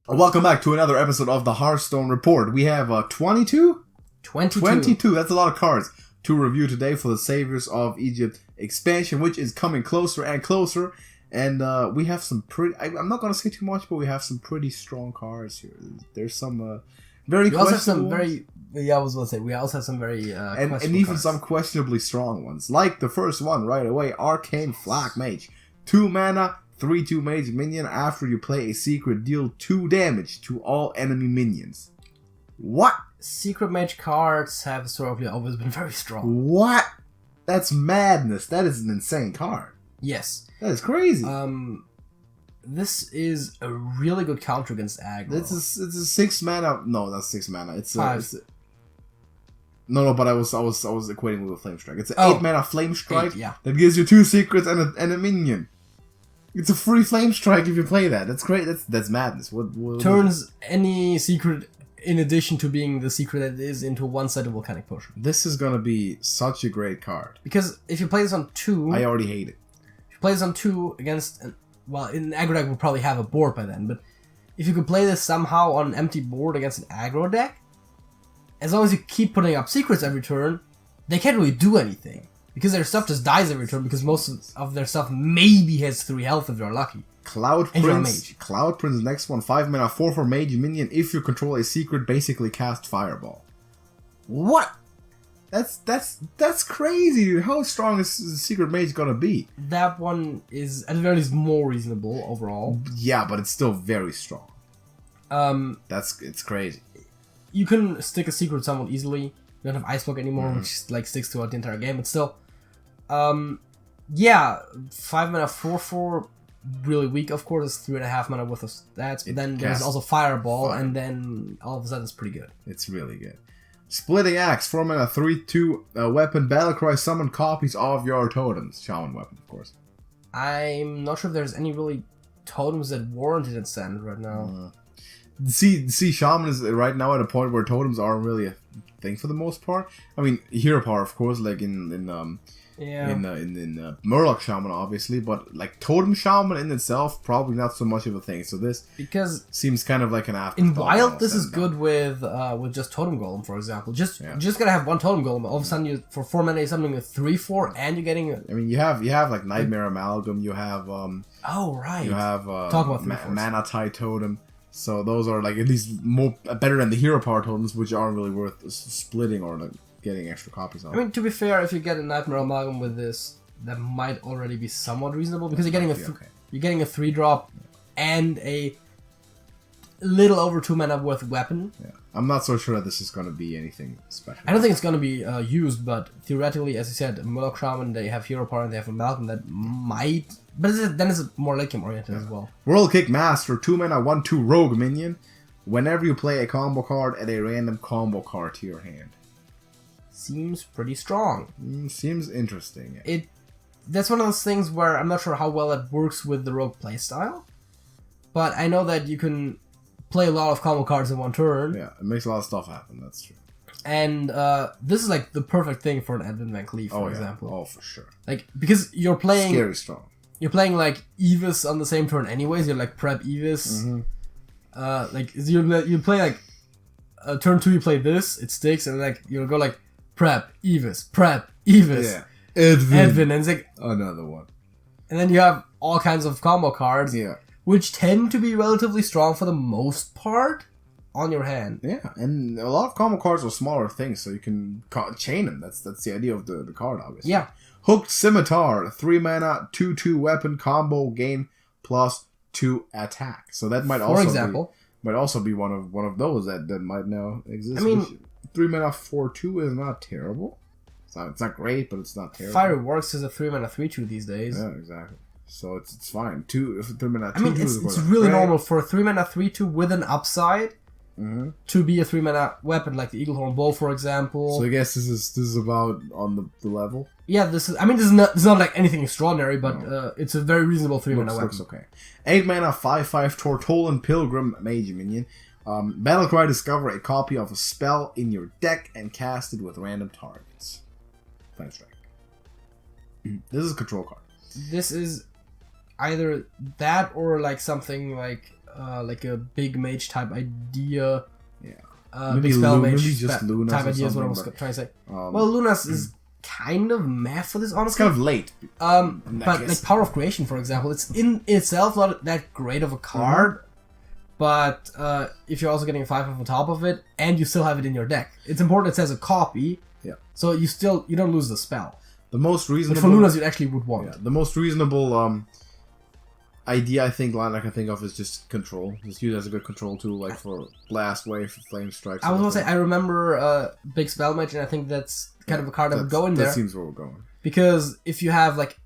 Welcome back to another episode of the Hearthstone Report. We have 22? 22, that's a lot of cards to review today for the Saviors of Egypt expansion, which is coming closer and closer. And we have some pretty... I'm not going to say too much, but we have some pretty strong cards here. There's some very questionable ones. Yeah, I was going to say, we also have some very and even cards. Some questionably strong ones. Like the first one right away, Arcane Flak Mage. 2 mana, 3/2 mage minion. After you play a secret, deal 2 damage to all enemy minions. What? Secret mage cards have historically always been very strong. What? That's madness. That is an insane card. Yes. That is crazy. This is a really good counter against aggro. It's a 6 mana. No, that's 6 mana. It's 5. No, but I was equating with a Flame Strike. It's an 8 mana Flame Strike. 8, yeah. That gives you 2 secrets and a minion. It's a free Flame Strike if you play that. That's great. That's madness. What turns any secret, in addition to being the secret that it is, into a one-sided volcanic push. This is gonna be such a great card. Because if you play this on 2... I already hate it. If you play this on 2 against... Well, in aggro deck we'll probably have a board by then, but if you could play this somehow on an empty board against an aggro deck, as long as you keep putting up secrets every turn, they can't really do anything. Because their stuff just dies every turn, because most of their stuff maybe has 3 health if they're lucky. Cloud Prince, next one, 5 mana, 4/4 mage minion. If you control a secret, basically cast Fireball. What? That's crazy, dude. How strong is the secret mage gonna be? That one is at the very least more reasonable overall. Yeah, but it's still very strong. It's crazy. You can stick a secret somewhat easily. You don't have Ice Block anymore, which like sticks throughout the entire game, but still. Yeah, 5 mana 4/4, really weak, of course. It's 3.5 mana worth of stats, but then there's also Fireball, and then all of a sudden it's pretty good. It's really good. Splitting Axe, 4 mana 3/2 weapon, Battlecry, summon copies of your totems. Shaman weapon, of course. I'm not sure if there's any really totems that warranted its send right now. See, Shaman is right now at a point where totems aren't really a thing for the most part. I mean, hero power, of course, like in Murloc Shaman, obviously, but like Totem Shaman in itself, probably not so much of a thing. So this seems kind of like an afterthought. In Wild, this is good with just Totem Golem, for example. Just gotta have one Totem Golem. All of a sudden, you for 4 mana, you're something with 3/4, and you're getting. I mean, you have like Nightmare Amalgam. You have oh right. You have talk about Mana Tide Totem. So those are like at least better than the hero power totems, which aren't really worth splitting or like getting extra copies of. I mean, to be fair, if you get a Nightmare Amalgam with this, that might already be somewhat reasonable, because you're getting a 3-drop and a little over 2 mana worth of weapon. Yeah. I'm not so sure that this is going to be anything special. I don't think it's going to be used, but theoretically, as you said, Murloc Shaman, they have hero power and they have Amalgam that might... But then it's more late game oriented as well. World Kick Master, 2 mana, 1/2 rogue minion. Whenever you play a combo card, add a random combo card to your hand. Seems pretty strong. Seems interesting. That's one of those things where I'm not sure how well it works with the rogue playstyle, but I know that you can play a lot of combo cards in one turn. Yeah, it makes a lot of stuff happen, that's true. And this is like the perfect thing for an Edwin Van Cleef, for example. Oh, for sure. Like, because you're playing... Scary strong. You're playing like Evis on the same turn anyways, you're like prep Evis. Like, you play like... turn 2 you play this, it sticks, and like you'll go like prep Evis, yeah. Edwin, and it's like another one. And then you have all kinds of combo cards, which tend to be relatively strong for the most part on your hand. Yeah, and a lot of combo cards are smaller things, so you can chain them. That's the idea of the card, obviously. Yeah. Hooked Scimitar, 3 mana, 2/2 weapon combo, gain +2 attack. So that might also be one of those that might now exist. I mean, 3 mana 4/2 is not terrible. It's not great, but it's not terrible. Fireworks is a 3 mana 3/2 these days. Yeah, exactly. So it's fine. 3 mana 2/2. I mean, it's really normal for a 3 mana 3/2 with an upside to be a 3 mana weapon, like the Eaglehorn Bow, for example. So I guess this is about on the level. Yeah, this is not like anything extraordinary, but it's a very reasonable 3 mana weapon. Looks okay. 8 mana 5/5 Tortolan Pilgrim Mage minion. Battlecry, discover a copy of a spell in your deck and cast it with random targets. Flame Strike. This is a control card. This is either that or like something like like a big mage type idea. Yeah. Big spell mage maybe just Lunas type idea is what I was trying to say. Well, Lunas is kind of meh for this, honestly. It's kind of late. But like Power of Creation, for example, it's in itself not that great of a card. But if you're also getting a 5 on top of it, and you still have it in your deck, it's important it says a copy. Yeah. So you don't lose the spell. The most reasonable. But for Lunas, you actually would want. Yeah, the most reasonable idea I can think of is just control. Just use it as a good control tool, like for blast wave, flame strikes. I was gonna say I remember big spell mage, and I think that's kind of a card that would go in there. That seems where we're going. Because if you have like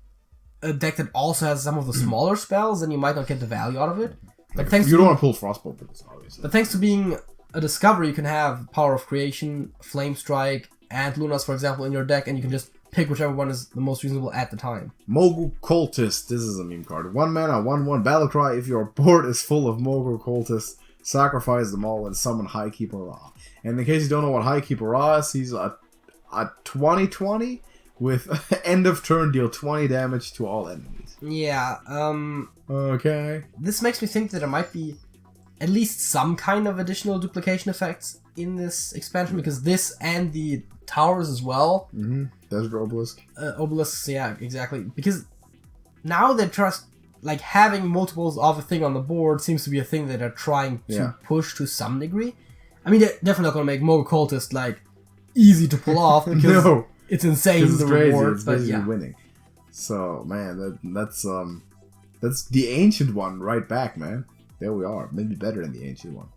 a deck that also has some of the smaller spells, then you might not get the value out of it. But you don't want to pull Frostbolt with this, obviously. But thanks to being a discovery, you can have Power of Creation, Flame Strike, and Lunas, for example, in your deck, and you can just pick whichever one is the most reasonable at the time. Mogul Cultist. This is a meme card. 1 mana, 1/1 battlecry. If your board is full of Mogul Cultists, sacrifice them all and summon Highkeeper Ra. And in case you don't know what Highkeeper Ra is, he's a 20/20 with end of turn deal 20 damage to all enemies. Yeah, Okay. This makes me think that there might be at least some kind of additional duplication effects in this expansion, because this and the towers as well. Desert Obelisk. Obelisks, yeah, exactly. Because now they trust, like, having multiples of a thing on the board seems to be a thing that they're trying to push to some degree. I mean, they're definitely not going to make Mogul Cultist, like, easy to pull off, because it's insane, it's the crazy. reward. It's but basically yeah. winning. So, man, that's the ancient one right back, man. There we are. Maybe better than the ancient one.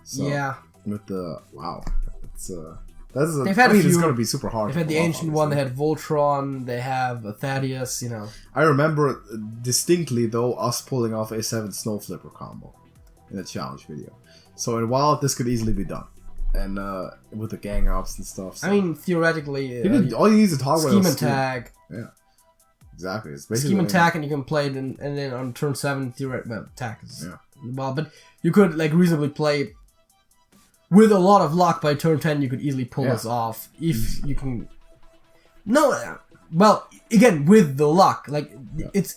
So, yeah. With the it's They've had it's gonna be super hard. They've had the ancient one. They had Voltron. They have Thaddeus. You know. I remember distinctly though us pulling off a 7 Snow Flipper combo in a challenge video. So in Wild, this could easily be done, and with the gang ups and stuff. So. I mean, theoretically, all you need is a toggle. Scheme and Tag. Yeah. Exactly. It's basically Scheme and Attack, and you can play it, and then on turn 7, theoretically, attack is well, but you could like reasonably play with a lot of luck. By turn 10, you could easily pull this off if you can. No, well, again with the luck, like it's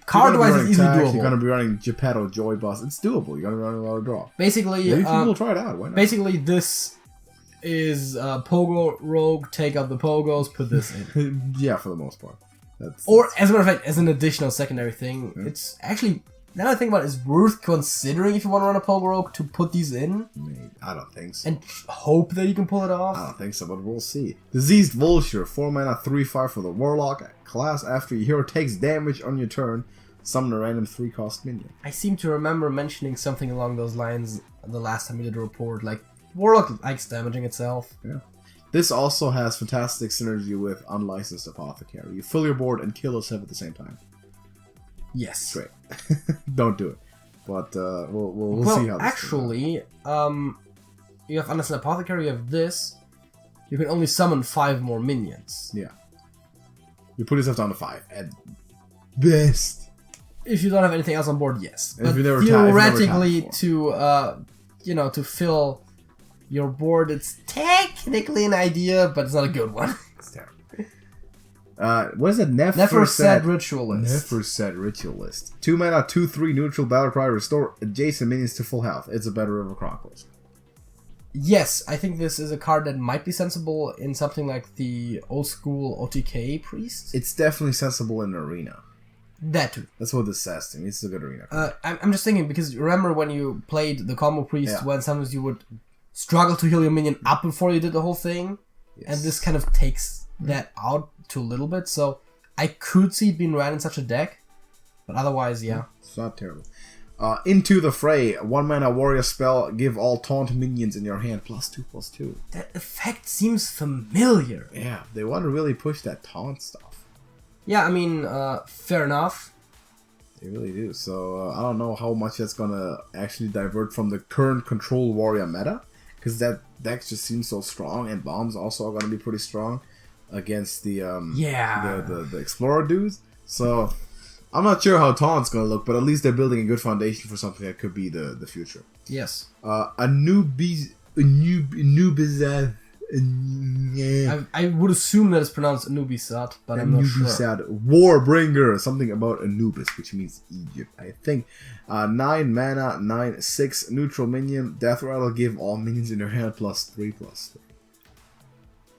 card-wise, it's easily doable. You're gonna be running Geppetto, Joy Boss. It's doable. You're gonna be running a lot of draw. Basically, maybe people will try it out. Why not? Basically, this is Pogo Rogue. Take out the Pogos, put this in. Yeah, for the most part. Or, as a matter of fact, as an additional secondary thing, it's actually, now that I think about it, it's worth considering if you want to run a Pogo Rogue to put these in. I don't think so. And hope that you can pull it off. I don't think so, but we'll see. Diseased Vulture, 4 mana, 3/5 for the Warlock class. After your hero takes damage on your turn, summon a random 3-cost minion. I seem to remember mentioning something along those lines the last time we did a report, like, Warlock likes damaging itself. Yeah. This also has fantastic synergy with Unlicensed Apothecary. You fill your board and kill a 7 at the same time. Yes. Great. Don't do it. But we'll see how this actually, you have Unlicensed Apothecary, you have this. You can only summon 5 more minions. Yeah. You put yourself down to 5 at best. If you don't have anything else on board, yes. But theoretically, to fill your board, it's technically an idea, but it's not a good one. It's terrible. What is it? Neferset Ritualist. Neferset Ritualist. 2 mana, 2/3 neutral battlecry. Restore adjacent minions to full health. It's a better River Chronicles. Yes, I think this is a card that might be sensible in something like the old school OTK Priest. It's definitely sensible in Arena. That too. That's what this says to me. It's a good Arena. I'm just thinking, because remember when you played the Combo Priest, when sometimes you would struggle to heal your minion up before you did the whole thing, and this kind of takes that out to a little bit. So I could see it being ran in such a deck, but otherwise, it's not terrible. Into the Fray, 1 mana warrior spell. Give all taunt minions in your hand +2/+2. That effect seems familiar. Yeah, they want to really push that taunt stuff. Yeah, I mean, fair enough. They really do. So I don't know how much that's gonna actually divert from the current control warrior meta, because that deck just seems so strong, and bombs also are gonna be pretty strong against the the explorer dudes. So I'm not sure how taunt's gonna look, but at least they're building a good foundation for something that could be the future. Yes. Anubis I would assume that it's pronounced Anubisat, but I'm not sure. Warbringer, something about Anubis, which means Egypt, I think. 9 mana, 9/6 neutral minion. Death Rattle, give all minions in your hand +3/3.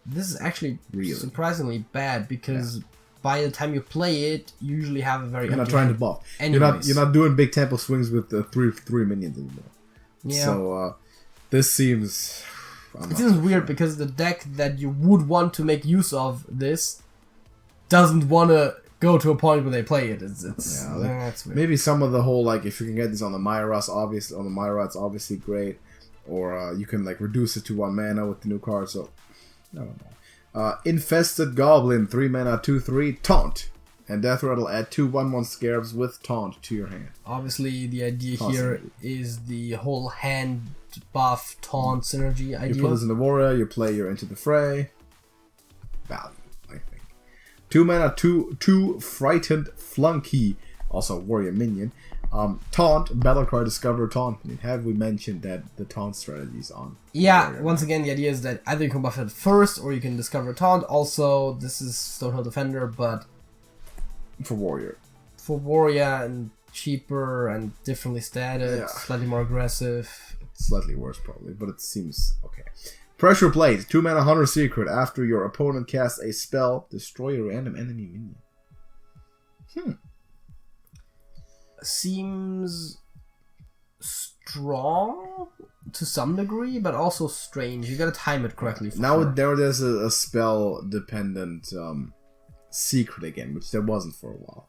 This is actually surprisingly bad because by the time you play it, you usually have a very. You're not trying to buff. You're not doing big tempo swings with the three minions anymore. Yeah. So this seems. It seems weird because the deck that you would want to make use of this doesn't want to go to a point where they play it. That's weird. Maybe some of the whole, like, if you can get this on the Myras, obviously, it's obviously great. Or you can, like, reduce it to 1 mana with the new card, so I don't know. Infested Goblin, 3 mana, 2/3, Taunt. And Death Rattle, add 2 1/1 Scarabs with Taunt to your hand. Obviously, the idea here is the whole hand buff taunt synergy idea. You put this in the warrior, you play your Into the Fray. Value, I think. 2 mana, 2 Frightened Flunky, also warrior minion. Taunt, battlecry, discover taunt minion. Have we mentioned that the taunt strategies on? Yeah, once again, the idea is that either you can buff it first or you can discover taunt. Also, this is Stonehill Defender, but for warrior. For warrior and cheaper and differently statted, slightly more aggressive. Slightly worse probably, but it seems okay. Pressure Plate, 2 mana Hunter Secret. After your opponent casts a spell, destroy a random enemy minion. Seems strong to some degree, but also strange. You gotta time it correctly. There's a spell dependent secret again, which there wasn't for a while.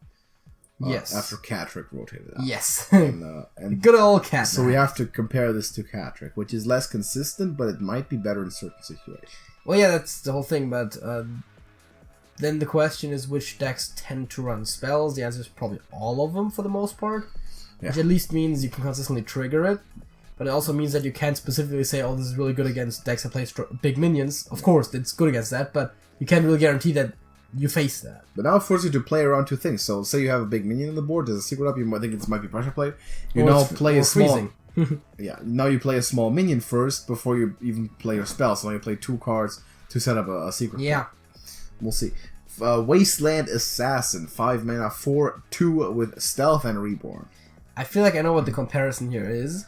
Yes. After Catrick rotated out. Yes. and good old Catrick. So we have to compare this to Catrick, which is less consistent, but it might be better in certain situations. Well, yeah, that's the whole thing, but then the question is which decks tend to run spells. The answer is probably all of them for the most part, which at least means you can consistently trigger it, but it also means that you can't specifically say, oh, this is really good against decks that play big minions. Of course, it's good against that, but you can't really guarantee that you face that. But now it forces you to play around two things. So say you have a big minion on the board, there's a secret up, you might think it might be Pressure Plate. You now play a small... now you play a small minion first before you even play your spell. So now you play 2 cards to set up a secret. Yeah. We'll see. Wasteland Assassin, 5 mana, 4/2 with Stealth and Reborn. I feel like I know what the comparison here is.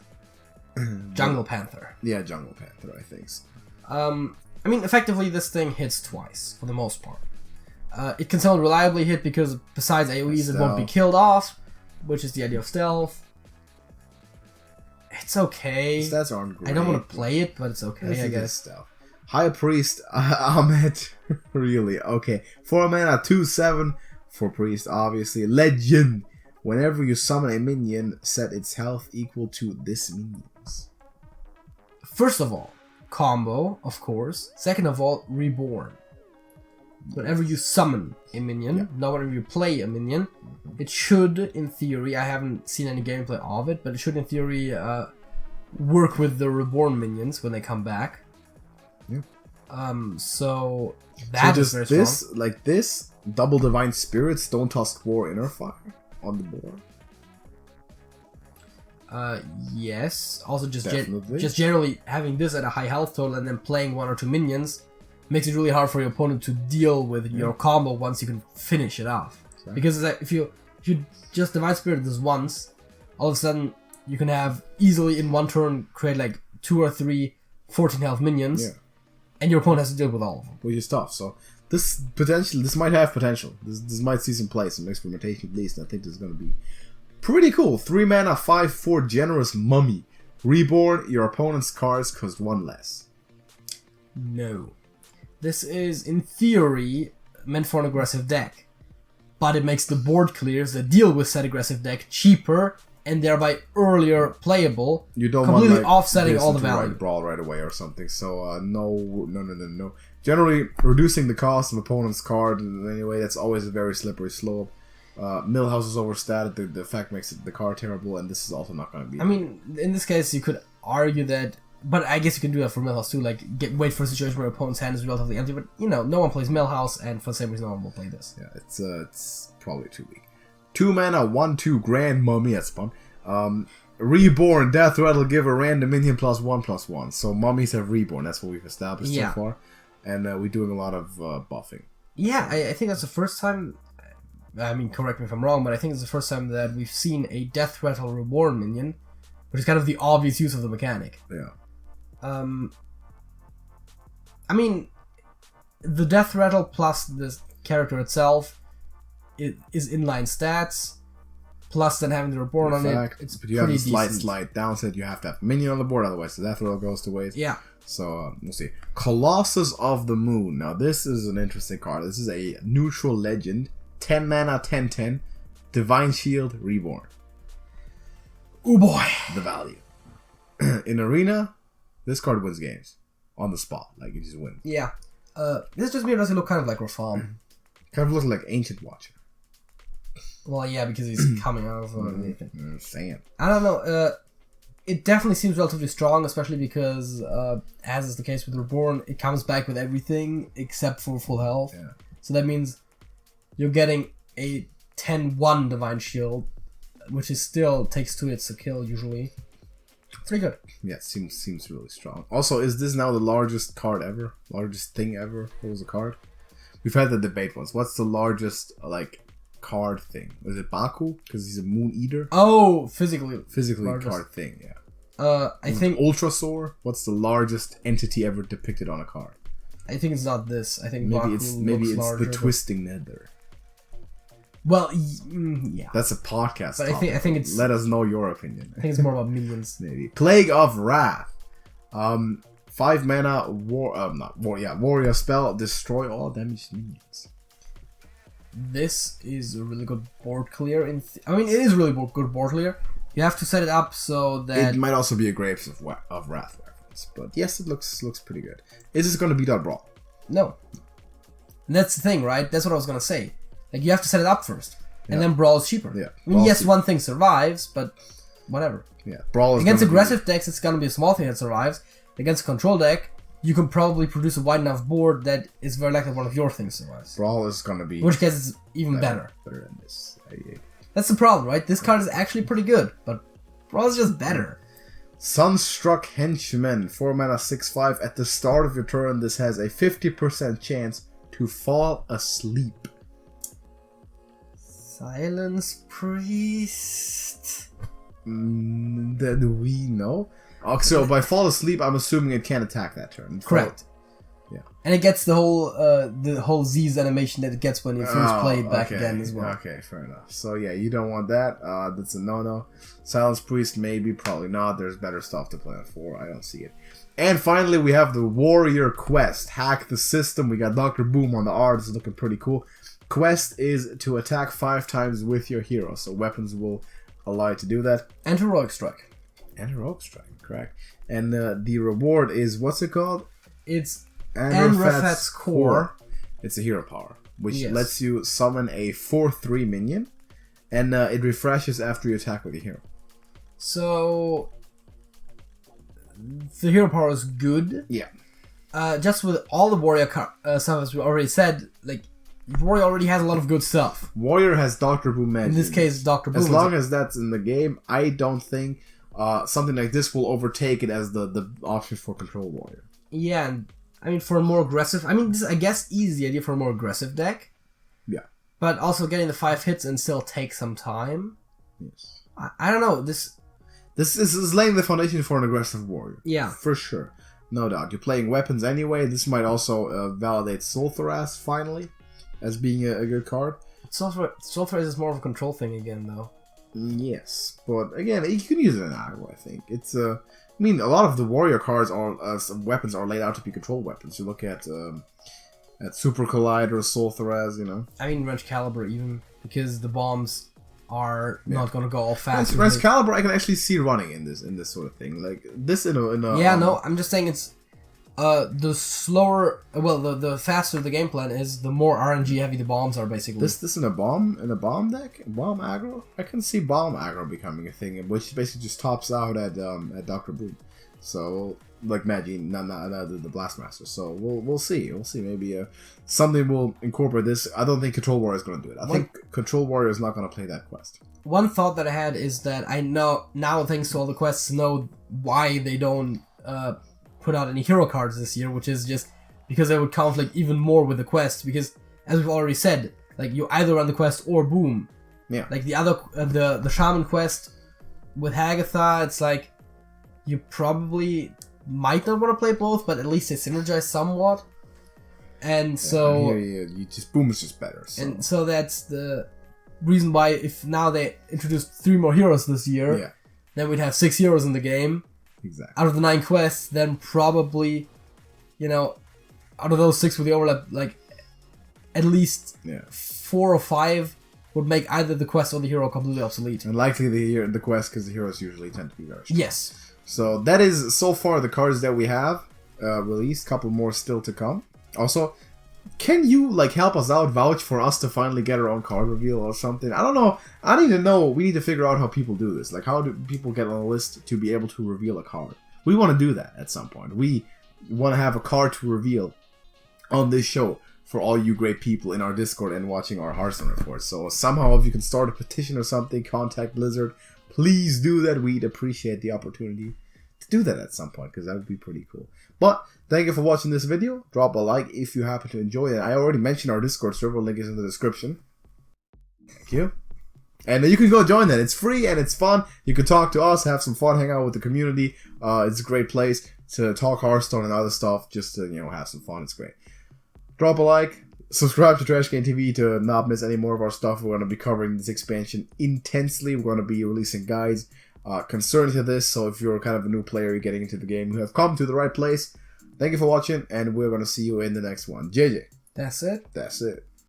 Jungle Panther. Yeah, Jungle Panther, I think so. I mean, effectively this thing hits twice, for the most part. It can still reliably hit because besides AoEs it won't be killed off, which is the idea of stealth. It's okay. Stats aren't great. I don't want to play it, but it's okay, I guess. Stealth. High Priest Ahmed. Really? Okay. 4 mana, 2/7 for Priest, obviously. Legend. Whenever you summon a minion, set its health equal to this minion's. First of all, combo, of course. Second of all, Reborn. Whenever you summon a minion, not whenever you play a minion, it should, in theory, I haven't seen any gameplay of it, but it should, in theory, work with the Reborn minions when they come back. Yeah. So that is very strong. This, double Divine Spirit, Stone Tusk War, Inner Fire on the board. Yes. Also, just generally having this at a high health total and then playing 1 or 2 minions makes it really hard for your opponent to deal with your combo once you can finish it off. Exactly. Because it's like if you just Divine Spirit this once, all of a sudden you can have easily in one turn create like 2 or 3 14 health minions, and your opponent has to deal with all of them. Which is tough. So this might have potential. This might see some play, some experimentation at least. And I think this is going to be pretty cool. 3 mana, 5/4 Generous Mummy. Reborn. Your opponent's cards cost 1 less. No. This is, in theory, meant for an aggressive deck. But it makes the board clears that deal with said aggressive deck cheaper and thereby earlier playable, you don't completely want, offsetting all the value. Brawl right away or something. So no. Generally, reducing the cost of opponent's card in any way, that's always a very slippery slope. Millhouse is overstated, the effect makes the card terrible, and this is also not going to be... I mean, in this case, you could argue that... But I guess you can do that for Millhouse too, like wait for a situation where your opponent's hand is relatively empty, but no one plays Millhouse, and for the same reason no one will play this. Yeah, it's probably too weak. 2 mana, 1/2 Grand Mummy, that's fun. Reborn, Death Rattle, give a random minion +1/+1. So mummies have reborn. That's what we've established so far. And we're doing a lot of buffing. Yeah, I think that's the first time. I mean, correct me if I'm wrong, but I think it's the first time that we've seen a Death Rattle Reborn minion, which is kind of the obvious use of the mechanic. Yeah. I mean, the Death Rattle plus the character itself is inline stats. Plus, then having the Reborn on it, it's but you have a slight downside. You have to have a minion on the board, otherwise the Death Rattle goes to waste. Yeah. So, we'll see. Colossus of the Moon. Now, this is an interesting card. This is a neutral legend. 10 mana, 10/10. Divine Shield, Reborn. Oh boy. The value. In Arena, this card wins games. On the spot. Like, it just wins. Yeah. This just doesn't look kind of like Rafam. Kind of looks like Ancient Watcher. Well, yeah, because he's coming out of Saying. I don't know. It definitely seems relatively strong, especially because, as is the case with Reborn, it comes back with everything except for full health. Yeah. So that means you're getting a 10/1 Divine Shield, which is still takes 2 hits to kill usually. Pretty good. Yeah, it seems really strong. Also, is this now the largest card ever? Largest thing ever? What was a card? We've had the debate once. What's the largest, card thing? Was it Baku? Because he's a Moon Eater? Oh, physically largest card thing, yeah. I think Ultrasaur. What's the largest entity ever depicted on a card? I think it's not this. I think maybe it's larger, the Twisting Nether. Well, yeah. That's a podcast. But I think it's. Let us know your opinion. I think it's more about minions. Maybe Plague of Wrath. 5 mana warrior spell. Destroy all damaged minions. This is a really good board clear. I mean, it is really good board clear. You have to set it up so that... It might also be a Graves of Wrath reference. But yes, it looks pretty good. Is this going to beat out Brawl? No. And that's the thing, right? That's what I was going to say. Like, you have to set it up first. And then Brawl is cheaper. Yeah. I mean, yes, one thing survives, but whatever. Yeah, Brawl is against aggressive decks, it's going to be a small thing that survives. Against a control deck, you can probably produce a wide enough board that is very likely one of your things survives. Brawl is going to be... In which case, it's even better. Better than this. That's the problem, right? This card is actually pretty good, but Brawl is just better. Sunstruck Henchman, 4 mana, 6/5. At the start of your turn, this has a 50% chance to fall asleep. Silence Priest. Do we know? So by fall asleep, I'm assuming it can't attack that turn. Correct. Yeah. And it gets the whole Z's animation that it gets when you first play it back again as well. Okay, fair enough. So yeah, you don't want that. That's a no-no. Silence Priest, maybe, probably not. There's better stuff to play on 4. I don't see it. And finally, we have the Warrior Quest. Hack the system. We got Dr. Boom on the art. It's looking pretty cool. Quest is to attack 5 times with your hero. So weapons will allow you to do that. And Heroic Strike. And Heroic Strike, correct. And the reward is, what's it called? It's Anrafat's Core. It's a hero power, which lets you summon a 4/3 minion, and it refreshes after you attack with your hero. So the hero power is good. Yeah. Just with all the warrior stuff, as we already said, like Warrior already has a lot of good stuff. Warrior has Dr. Boom magic. In this case, Dr. Boom. As long as that's in the game, I don't think something like this will overtake it as the option for Control Warrior. Yeah, and I mean, for a more aggressive... I mean, this, I guess, is the idea for a more aggressive deck. Yeah. But also getting the 5 hits and still take some time. Yes. I don't know, This is laying the foundation for an aggressive warrior. Yeah. For sure. No doubt. You're playing weapons anyway. This might also validate Sulfuras, finally, as being a good card. Sulfuras is more of a control thing again, though. Yes. But, again, you can use it in aggro, I think. It's... I mean, a lot of the warrior cards are weapons are laid out to be control weapons. You look at Super Collider, Sulfuras, you know. I mean, Wrench Caliber even, because the bombs are not going to go all fast. Wrench Caliber, I can actually see running in this sort of thing, like this in a. Yeah, no, I'm just saying it's the slower. Well, the faster the game plan is, the more RNG heavy the bombs are, basically. This in a bomb deck, bomb aggro. I can see bomb aggro becoming a thing, which basically just tops out at Dr. Boom. So like Magi, not the Blastmaster. So we'll see. Maybe something will incorporate this. I don't think Control Warrior is going to do it. I think Control Warrior is not going to play that quest. one thought that I had is that I know now, thanks to all the quests, know why they don't put out any hero cards this year, which is just because they would conflict even more with the quest. Because as we've already said, like you either run the quest or boom. Yeah. Like the other the shaman quest with Hagatha, it's like you probably might not want to play both, but at least they synergize somewhat. And so you just boom is just better. So. And so that's the reason why if now they introduced 3 more heroes this year, then we'd have 6 heroes in the game. Exactly. Out of the 9 quests, then probably, out of those 6 with the overlap, like at least 4 or 5 would make either the quest or the hero completely obsolete. And likely the quest, because the heroes usually tend to be very strong. Yes. So that is so far the cards that we have released. Couple more still to come. Also, can you help us out, vouch for us to finally get our own card reveal or something? I don't know. I need to know. We need to figure out how people do this. Like, how do people get on a list to be able to reveal a card? We want to do that at some point. We want to have a card to reveal on this show for all you great people in our Discord and watching our Hearthstone reports. So somehow, if you can start a petition or something, contact Blizzard. Please do that. We'd appreciate the opportunity to do that at some point, because that would be pretty cool. But thank you for watching this video. Drop a like if you happen to enjoy it. I already mentioned our Discord server. Link is in the description. Thank you. And you can go join that. It's free and it's fun. You can talk to us, have some fun, hang out with the community. It's a great place to talk Hearthstone and other stuff. Just to have some fun. It's great. Drop a like. Subscribe to TrashcanTV to not miss any more of our stuff. We're going to be covering this expansion intensely. We're going to be releasing guides concerning to this. So if you're kind of a new player, you're getting into the game, you have come to the right place. Thank you for watching, and we're going to see you in the next one. JJ. That's it. That's it.